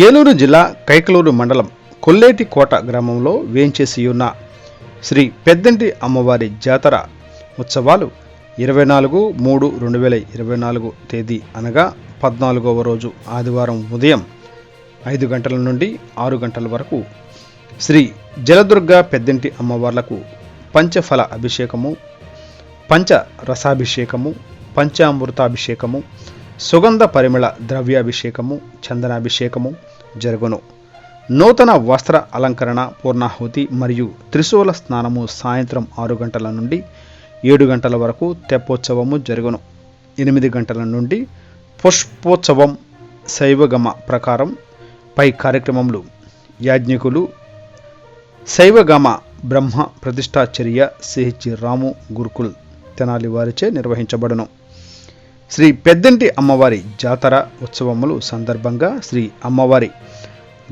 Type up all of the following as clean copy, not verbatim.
ఏలూరు జిల్లా కైకలూరు మండలం కొల్లేటి కోట గ్రామంలో వేంచేసి ఉన్న శ్రీ పెద్దంటి అమ్మవారి జాతర ఉత్సవాలు 24/3/2024 తేదీ అనగా 14వ రోజు ఆదివారం ఉదయం 5 గంటల నుండి 6 గంటల వరకు శ్రీ జలదుర్గ పెద్దంటి అమ్మవార్లకు పంచఫల అభిషేకము, పంచ రసాభిషేకము, పంచామృతాభిషేకము, సుగంధ పరిమళ ద్రవ్యాభిషేకము, చందనాభిషేకము జరుగును. నూతన వస్త్ర అలంకరణ, పూర్ణాహుతి మరియు త్రిశూల స్నానము సాయంత్రం 6 గంటల నుండి 7 గంటల వరకు తెప్పోత్సవము జరుగును. 8 గంటల నుండి పుష్పోత్సవం. శైవగమ ప్రకారం పై కార్యక్రమములు యాజ్ఞికులు శైవగమ బ్రహ్మ ప్రతిష్టాచర్య సిహెచ్ రాము గురుకుల్ తెనాలి వారిచే నిర్వహించబడును. శ్రీ పెద్దంటి అమ్మవారి జాతర ఉత్సవములు సందర్భంగా శ్రీ అమ్మవారి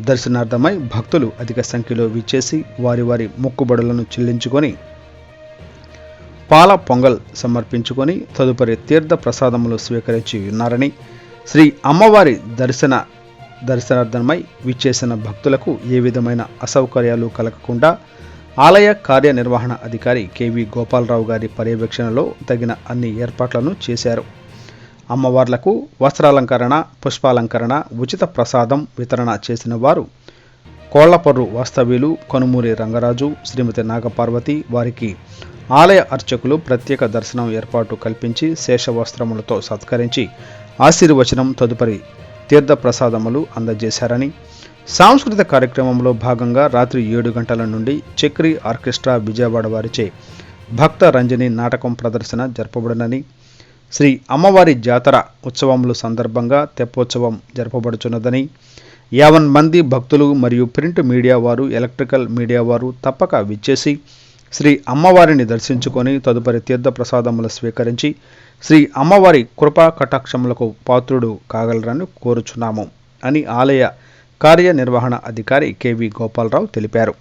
దర్శనార్థమై భక్తులు అధిక సంఖ్యలో విచ్చేసి వారి వారి మొక్కుబడులను చెల్లించుకొని పాల పొంగల్ సమర్పించుకొని తదుపరి తీర్థ ప్రసాదములు స్వీకరించి ఉన్నారని, శ్రీ అమ్మవారి దర్శనార్థమై విచ్చేసిన భక్తులకు ఏ విధమైన అసౌకర్యాలు కలగకుండా ఆలయ కార్యనిర్వహణ అధికారి కెవి గోపాలరావు గారి పర్యవేక్షణలో తగిన అన్ని ఏర్పాట్లను చేశారు. అమ్మవార్లకు వస్త్రాలంకరణ, పుష్పాలంకరణ, ఉచిత ప్రసాదం వితరణ చేసిన వారు కోళ్లపర్రు వాస్తవ్యులు కనుమూరి రంగరాజు, శ్రీమతి నాగపార్వతి. వారికి ఆలయ అర్చకులు ప్రత్యేక దర్శనం ఏర్పాటు కల్పించి శేషవస్త్రములతో సత్కరించి ఆశీర్వచనం తదుపరి తీర్థ ప్రసాదములు అందజేశారని, సాంస్కృతిక కార్యక్రమంలో భాగంగా రాత్రి 7 గంటల నుండి చక్రి ఆర్కెస్ట్రా విజయవాడ వారిచే భక్త రంజని నాటకం ప్రదర్శన జరపబడునని, శ్రీ అమ్మవారి జాతర ఉత్సవముల సందర్భంగా తెప్పోత్సవం జరపబడుచున్నదని, 50 మంది భక్తులు మరియు ప్రింట్ మీడియా వారు, ఎలక్ట్రికల్ మీడియా వారు తప్పక విచ్చేసి శ్రీ అమ్మవారిని దర్శించుకొని తదుపరి తీర్థ ప్రసాదములు స్వీకరించి శ్రీ అమ్మవారి కృపా కటాక్షములకు పాత్రుడు కాగలరని కోరుచున్నాము అని ఆలయ కార్యనిర్వహణ అధికారి కెవి గోపాలరావు తెలిపారు.